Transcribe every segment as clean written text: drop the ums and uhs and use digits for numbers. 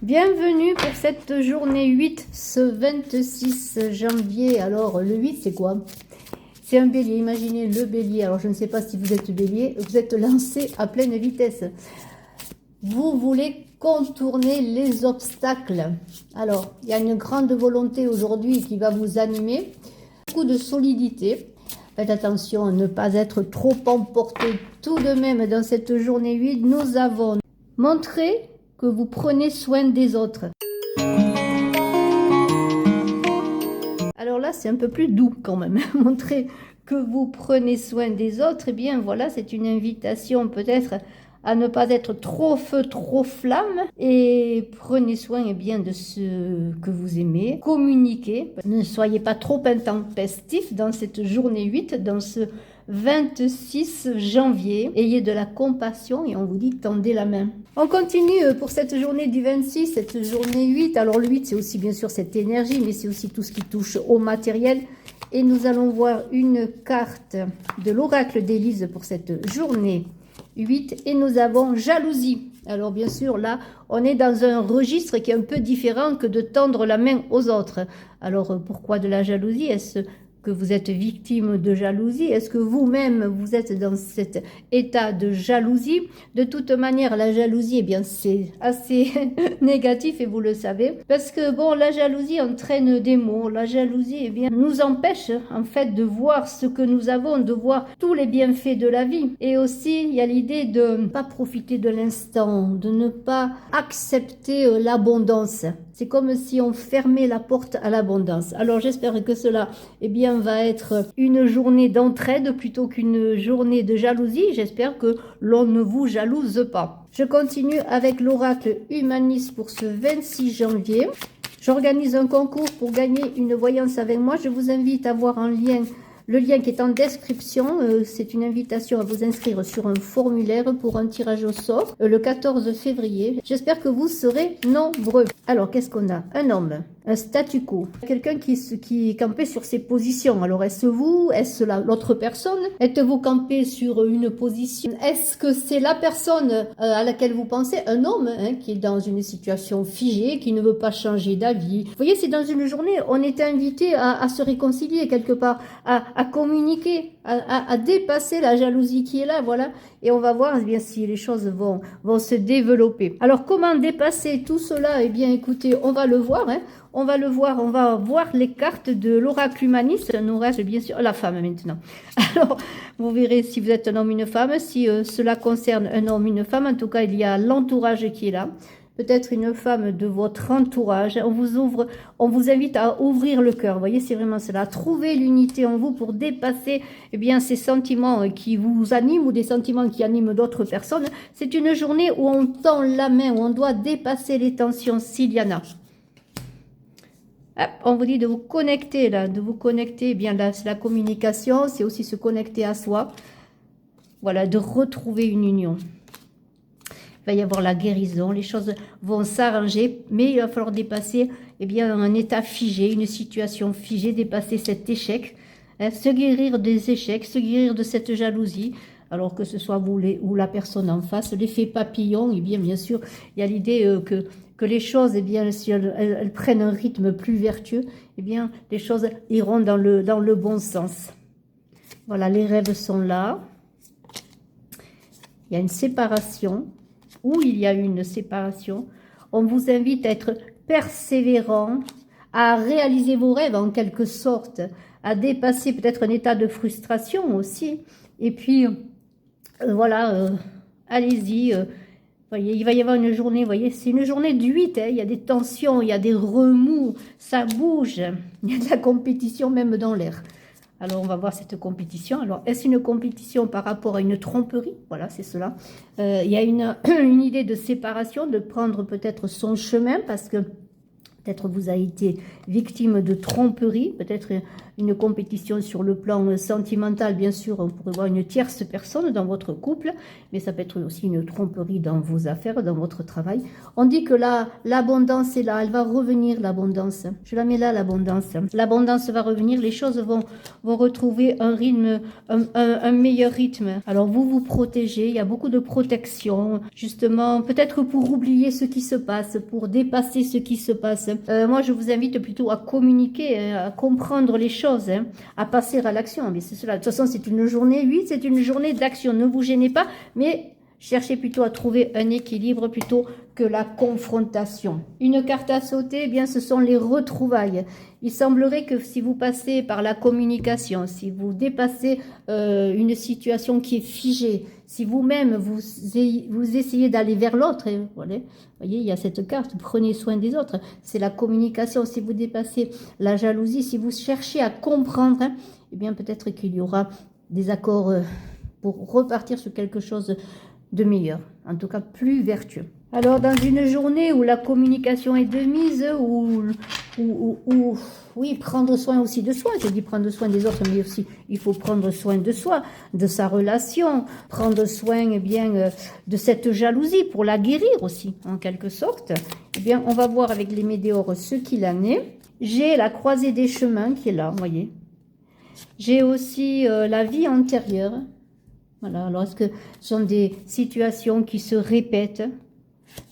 Bienvenue pour cette journée 8, ce 26 janvier. Alors, le 8, c'est quoi? C'est un bélier. Imaginez le bélier. Alors, je ne sais pas si vous êtes bélier. Vous êtes lancé à pleine vitesse. Vous voulez contourner les obstacles. Alors, il y a une grande volonté aujourd'hui qui va vous animer. Beaucoup de solidité. Faites attention à ne pas être trop emporté. Tout de même, dans cette journée 8, nous avons montré que vous prenez soin des autres. Alors là, c'est un peu plus doux quand même. Montrer que vous prenez soin des autres, eh bien voilà, c'est une invitation peut-être à ne pas être trop feu, trop flamme. Et prenez soin eh bien, de ce que vous aimez. Communiquez. Ne soyez pas trop intempestif dans cette journée 8, dans ce 26 janvier. Ayez de la compassion et on vous dit tendez la main. On continue pour cette journée du 26, cette journée 8. Alors le 8, c'est aussi bien sûr cette énergie, mais c'est aussi tout ce qui touche au matériel. Et nous allons voir une carte de l'oracle d'Élise pour cette journée 8. Et nous avons jalousie. Alors bien sûr, là, on est dans un registre qui est un peu différent que de tendre la main aux autres. Alors pourquoi de la jalousie? Est-ce que vous êtes victime de jalousie? Est-ce que vous-même, vous êtes dans cet état de jalousie? De toute manière, la jalousie, eh bien, c'est assez négatif et vous le savez. Parce que, bon, la jalousie entraîne des maux. La jalousie, eh bien, nous empêche, en fait, de voir ce que nous avons, de voir tous les bienfaits de la vie. Et aussi, il y a l'idée de ne pas profiter de l'instant, de ne pas accepter l'abondance. C'est comme si on fermait la porte à l'abondance. Alors, j'espère que cela, eh bien, va être une journée d'entraide plutôt qu'une journée de jalousie. J'espère que l'on ne vous jalouse pas. Je continue avec l'oracle humaniste pour ce 26 janvier. J'organise un concours pour gagner une voyance avec moi. Je vous invite à voir en lien le lien qui est en description. C'est une invitation à vous inscrire sur un formulaire pour un tirage au sort le 14 février. J'espère que vous serez nombreux. Alors, qu'est-ce qu'on a? Un homme, un statu quo, quelqu'un qui campait sur ses positions. Alors, est-ce vous? Est-ce l'autre personne? Êtes-vous campé sur une position? Est-ce que c'est la personne à laquelle vous pensez? Un homme qui est dans une situation figée, qui ne veut pas changer d'avis. Vous voyez, c'est dans une journée, on est invité à se réconcilier quelque part, à communiquer, à dépasser la jalousie qui est là, voilà. Et on va voir eh bien, si les choses vont se développer. Alors, comment dépasser tout cela? Eh bien, écoutez, on va le voir, on va le voir, on va voir les cartes de l'oracle humaniste. Nous reste bien sûr la femme maintenant. Alors, vous verrez si vous êtes un homme, une femme, si cela concerne un homme, une femme. En tout cas, il y a l'entourage qui est là. Peut-être une femme de votre entourage. On vous invite à ouvrir le cœur. Vous voyez, c'est vraiment cela. À trouver l'unité en vous pour dépasser eh bien, ces sentiments qui vous animent ou des sentiments qui animent d'autres personnes. C'est une journée où on tend la main, où on doit dépasser les tensions s'il y en a. Hop, on vous dit de vous connecter là, de vous connecter. Eh bien là, c'est la communication, c'est aussi se connecter à soi. Voilà, de retrouver une union. Il va y avoir la guérison, les choses vont s'arranger, mais il va falloir dépasser eh bien, un état figé, une situation figée, dépasser cet échec, se guérir des échecs, se guérir de cette jalousie, alors que ce soit vous ou la personne en face, l'effet papillon, eh bien sûr, il y a l'idée que les choses, eh bien, si elles prennent un rythme plus vertueux, eh bien, les choses iront dans le bon sens. Voilà, les rêves sont là. Il y a une séparation. Où il y a une séparation, on vous invite à être persévérant, à réaliser vos rêves en quelque sorte, à dépasser peut-être un état de frustration aussi. Et puis, voilà, allez-y. Voyez, il va y avoir une journée, voyez, c'est une journée du 8, il y a des tensions, il y a des remous, ça bouge, il y a de la compétition même dans l'air. Alors, on va voir cette compétition. Alors, est-ce une compétition par rapport à une tromperie? Voilà, c'est cela. Il y a une idée de séparation, de prendre peut-être son chemin, parce que peut-être vous avez été victime de tromperie, peut-être une compétition sur le plan sentimental, bien sûr, on pourrait voir une tierce personne dans votre couple, mais ça peut être aussi une tromperie dans vos affaires, dans votre travail. On dit que là, l'abondance est là, elle va revenir, l'abondance. Je la mets là, l'abondance. L'abondance va revenir, les choses vont retrouver un rythme, un meilleur rythme. Alors vous vous protégez, il y a beaucoup de protection, justement, peut-être pour oublier ce qui se passe, pour dépasser ce qui se passe. Moi, je vous invite plutôt à communiquer, à comprendre les choses, à passer à l'action. Mais c'est cela. De toute façon, c'est une journée, oui, c'est une journée d'action. Ne vous gênez pas, mais cherchez plutôt à trouver un équilibre plutôt que la confrontation. Une carte à sauter, eh bien, ce sont les retrouvailles. Il semblerait que si vous passez par la communication, si vous dépassez une situation qui est figée, si vous-même vous essayez d'aller vers l'autre, voilà, voyez, il y a cette carte, prenez soin des autres, c'est la communication. Si vous dépassez la jalousie, si vous cherchez à comprendre, eh bien peut-être qu'il y aura des accords pour repartir sur quelque chose de meilleur, en tout cas plus vertueux. Alors dans une journée où la communication est de mise, oui, prendre soin aussi de soi, je dis prendre soin des autres, mais aussi il faut prendre soin de soi, de sa relation, prendre soin eh bien, de cette jalousie pour la guérir aussi, en quelque sorte. Eh bien, on va voir avec les météores ce qu'il en est. J'ai la croisée des chemins qui est là, vous voyez. J'ai aussi la vie antérieure. Voilà, alors est-ce que ce sont des situations qui se répètent,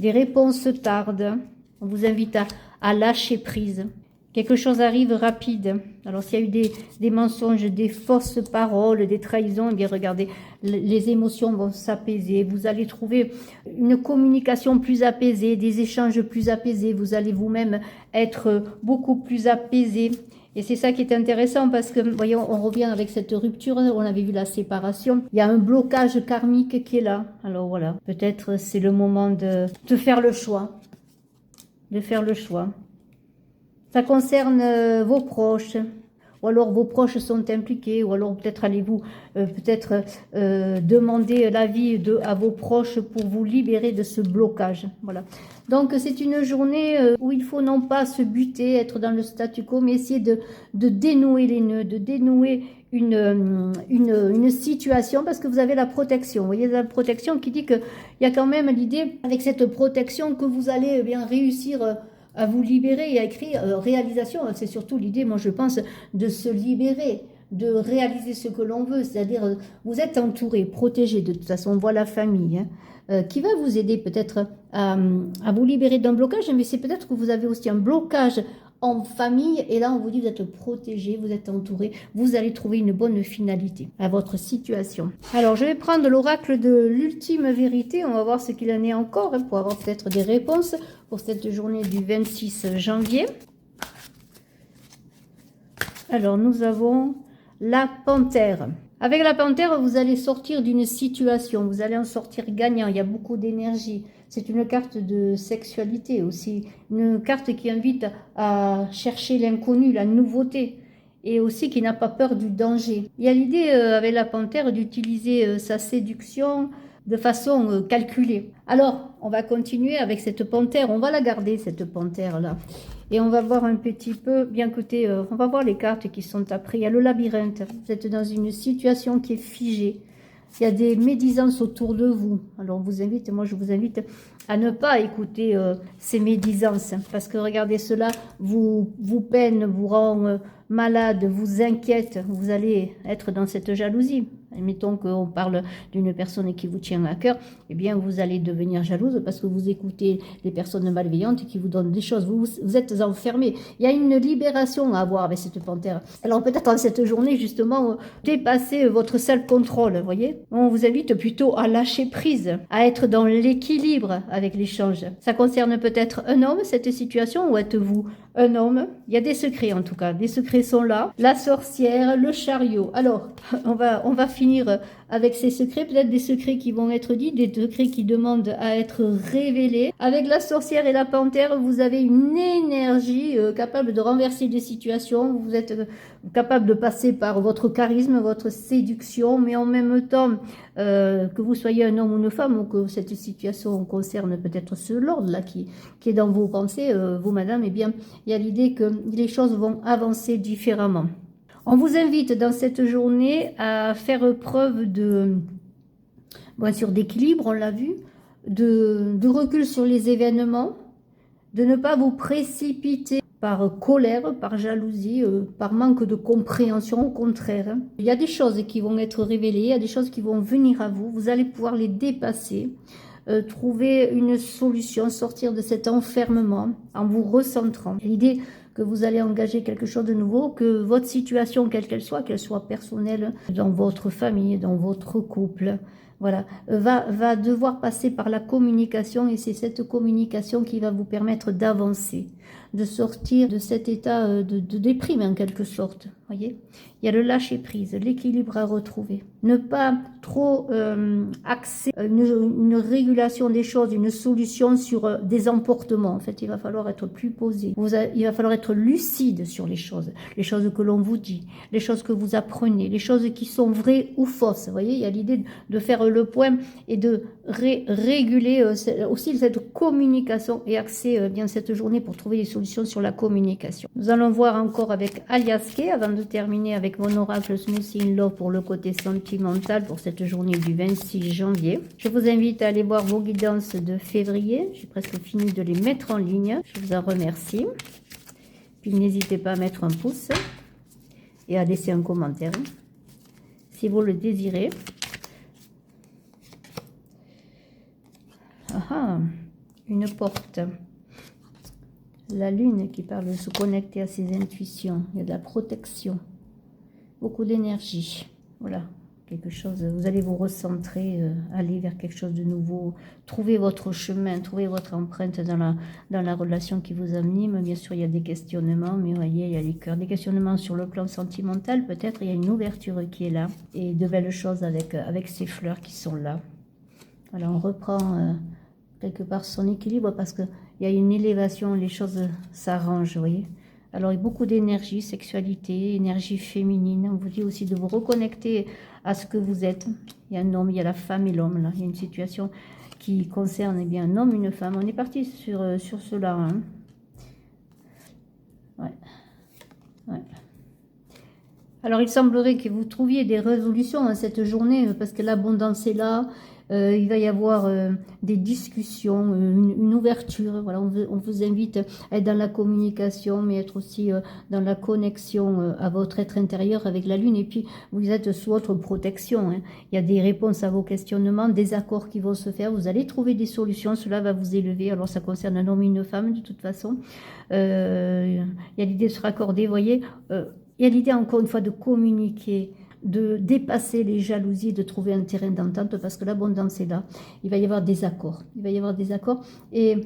des réponses tardent? On vous invite à lâcher prise. Quelque chose arrive rapide. Alors s'il y a eu des mensonges, des fausses paroles, des trahisons, eh bien regardez, les émotions vont s'apaiser. Vous allez trouver une communication plus apaisée, des échanges plus apaisés. Vous allez vous-même être beaucoup plus apaisé. Et c'est ça qui est intéressant parce que, voyons, on revient avec cette rupture, on avait vu la séparation. Il y a un blocage karmique qui est là. Alors voilà, peut-être c'est le moment de faire le choix. De faire le choix. Ça concerne vos proches. Ou alors vos proches sont impliqués, ou alors peut-être allez-vous demander l'avis à vos proches pour vous libérer de ce blocage. Voilà. Donc c'est une journée où il faut non pas se buter, être dans le statu quo, mais essayer de dénouer les nœuds, de dénouer une situation, parce que vous avez la protection. Vous voyez la protection qui dit qu'il y a quand même l'idée, avec cette protection, que vous allez bien réussir à vous libérer et à écrire réalisation. C'est surtout l'idée, moi je pense, de se libérer, de réaliser ce que l'on veut. C'est-à-dire, vous êtes entouré, protégé. De toute façon, on voit la famille qui va vous aider peut-être à vous libérer d'un blocage, mais c'est peut-être que vous avez aussi un blocage en famille, et là on vous dit vous êtes protégé, vous êtes entouré, vous allez trouver une bonne finalité à votre situation. Alors je vais prendre l'oracle de l'ultime vérité, on va voir ce qu'il en est encore pour avoir peut-être des réponses pour cette journée du 26 janvier. Alors nous avons la panthère. Avec la panthère, vous allez sortir d'une situation, vous allez en sortir gagnant, il y a beaucoup d'énergie. C'est une carte de sexualité aussi, une carte qui invite à chercher l'inconnu, la nouveauté, et aussi qui n'a pas peur du danger. Il y a l'idée avec la panthère d'utiliser sa séduction de façon calculée. Alors, on va continuer avec cette panthère, on va la garder cette panthère-là. Et on va voir un petit peu, bien écoutez, on va voir les cartes qui sont après. Il y a le labyrinthe, vous êtes dans une situation qui est figée. Il y a des médisances autour de vous. Alors on vous invite, moi je vous invite à ne pas écouter ces médisances. Parce que regardez, cela vous peine, vous rend malade, vous inquiète. Vous allez être dans cette jalousie. Admettons qu'on parle d'une personne qui vous tient à cœur, eh bien vous allez devenir jalouse parce que vous écoutez les personnes malveillantes qui vous donnent des choses. Vous êtes enfermé. Il y a une libération à avoir avec cette panthère. Alors peut-être en cette journée, justement, dépasser votre self-control, vous voyez. On vous invite plutôt à lâcher prise, à être dans l'équilibre avec l'échange. Ça concerne peut-être un homme, cette situation, ou êtes-vous un homme? Il y a des secrets en tout cas. Des secrets sont là. La sorcière, le chariot. Alors, on va finir avec ces secrets, peut-être des secrets qui vont être dits, des secrets qui demandent à être révélés. Avec la sorcière et la panthère, vous avez une énergie capable de renverser des situations, vous êtes capable de passer par votre charisme, votre séduction, mais en même temps, que vous soyez un homme ou une femme, ou que cette situation concerne peut-être ce lord-là qui est dans vos pensées, vous madame, eh bien, il y a l'idée que les choses vont avancer différemment. On vous invite dans cette journée à faire preuve de, bien sûr, d'équilibre, on l'a vu, de recul sur les événements, de ne pas vous précipiter par colère, par jalousie, par manque de compréhension, au contraire. Il y a des choses qui vont être révélées, il y a des choses qui vont venir à vous, vous allez pouvoir les dépasser, trouver une solution, sortir de cet enfermement en vous recentrant. L'idée que vous allez engager quelque chose de nouveau, que votre situation, quelle qu'elle soit personnelle, dans votre famille, dans votre couple, voilà, va devoir passer par la communication, et c'est cette communication qui va vous permettre d'avancer, de sortir de cet état de déprime en quelque sorte. Voyez, il y a le lâcher prise, l'équilibre à retrouver. Ne pas trop axer une régulation des choses, une solution sur des emportements. En fait, il va falloir être plus posé. Il va falloir être lucide sur les choses que l'on vous dit, les choses que vous apprenez, les choses qui sont vraies ou fausses. Vous voyez, il y a l'idée de faire le point et de réguler aussi cette communication et axer bien cette journée pour trouver des solutions sur la communication. Nous allons voir encore avec Aliaske avant de terminer avec mon oracle Smoothie in Love pour le côté sentimental pour cette journée du 26 janvier. Je vous invite à aller voir vos guidances de février. J'ai presque fini de les mettre en ligne. Je vous en remercie. Puis n'hésitez pas à mettre un pouce et à laisser un commentaire si vous le désirez. Une porte. La lune qui parle de se connecter à ses intuitions. Il y a de la protection. Beaucoup d'énergie. Voilà. Quelque chose. Vous allez vous recentrer, aller vers quelque chose de nouveau. Trouver votre chemin, trouver votre empreinte dans la relation qui vous anime. Bien sûr, il y a des questionnements, mais vous voyez, il y a les cœurs. Des questionnements sur le plan sentimental, peut-être. Il y a une ouverture qui est là. Et de belles choses avec ces fleurs qui sont là. Voilà, on reprend quelque part son équilibre parce qu'il y a une élévation, les choses s'arrangent, vous voyez. Alors, il y a beaucoup d'énergie, sexualité, énergie féminine. On vous dit aussi de vous reconnecter à ce que vous êtes. Il y a un homme, il y a la femme et l'homme, là. Il y a une situation qui concerne eh bien, un homme, une femme. On est parti sur cela. Hein. Ouais. Alors, il semblerait que vous trouviez des résolutions à cette journée parce que l'abondance est là. Il va y avoir des discussions, une ouverture. Voilà, on vous invite à être dans la communication, mais être aussi dans la connexion à votre être intérieur avec la lune. Et puis, vous êtes sous votre protection. Hein. Il y a des réponses à vos questionnements, des accords qui vont se faire. Vous allez trouver des solutions. Cela va vous élever. Alors, ça concerne un homme et une femme, de toute façon. Il y a l'idée de se raccorder, vous voyez. Il y a l'idée, encore une fois, de communiquer, de dépasser les jalousies, de trouver un terrain d'entente parce que l'abondance est là. Il va y avoir des accords. Et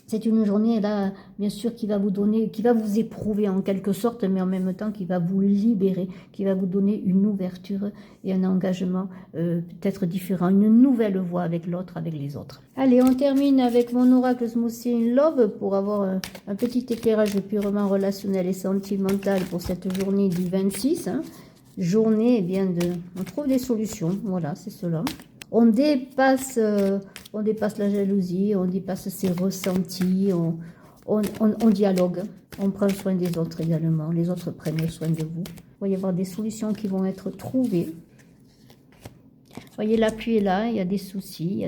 c'est une journée là, bien sûr, qui va vous donner, qui va vous éprouver en quelque sorte, mais en même temps qui va vous libérer, qui va vous donner une ouverture et un engagement peut-être différent, une nouvelle voie avec l'autre, avec les autres. Allez, on termine avec mon oracle Smoothie in Love pour avoir un petit éclairage purement relationnel et sentimental pour cette journée du 26. Journée, eh bien, on trouve des solutions. Voilà, c'est cela. On dépasse la jalousie, on dépasse ses ressentis, on dialogue, on prend soin des autres également. Les autres prennent soin de vous. Il va y avoir des solutions qui vont être trouvées. Vous voyez, l'appui est là, il y a des soucis,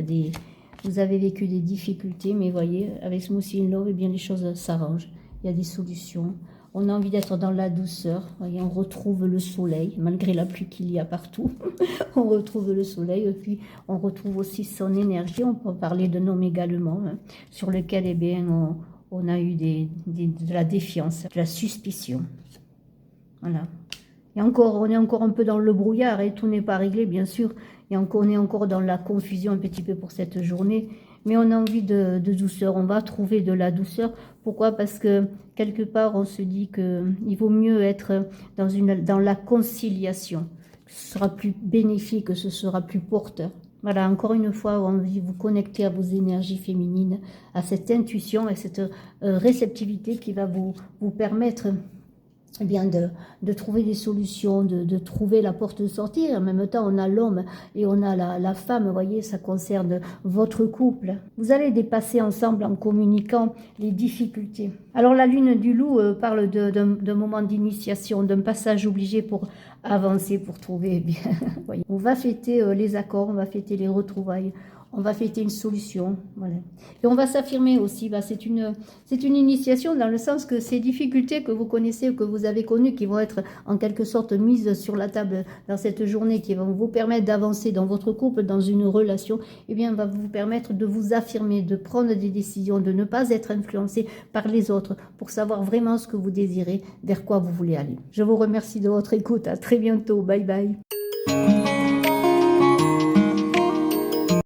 vous avez vécu des difficultés, mais voyez, avec Smoothie in Love, eh bien, les choses s'arrangent. Il y a des solutions. On a envie d'être dans la douceur. Voyez, on retrouve le soleil, malgré la pluie qu'il y a partout. On retrouve le soleil, et puis on retrouve aussi son énergie. On peut parler de Homme également, hein, sur lequel eh bien, on a eu de la défiance, de la suspicion. Voilà. Et encore, on est encore un peu dans le brouillard, et tout n'est pas réglé, bien sûr. On est encore dans la confusion un petit peu pour cette journée. Mais on a envie de douceur, on va trouver de la douceur. Pourquoi? Parce que quelque part, on se dit qu'il vaut mieux être dans la conciliation. Ce sera plus bénéfique, ce sera plus porteur. Voilà, encore une fois, on veut vous connecter à vos énergies féminines, à cette intuition, à cette réceptivité qui va vous permettre eh bien de trouver des solutions, de trouver la porte de sortie. En même temps, on a l'homme et on a la femme, vous voyez, ça concerne votre couple. Vous allez dépasser ensemble en communiquant les difficultés. Alors la lune du loup parle d'un moment d'initiation, d'un passage obligé pour avancer, pour trouver, eh bien, voyez. On va fêter les accords, on va fêter les retrouvailles. On va fêter une solution, voilà. Et on va s'affirmer aussi, bah, c'est une initiation dans le sens que ces difficultés que vous connaissez ou que vous avez connues, qui vont être en quelque sorte mises sur la table dans cette journée, qui vont vous permettre d'avancer dans votre couple, dans une relation, eh bien, va vous permettre de vous affirmer, de prendre des décisions, de ne pas être influencé par les autres, pour savoir vraiment ce que vous désirez, vers quoi vous voulez aller. Je vous remercie de votre écoute, à très bientôt, bye bye.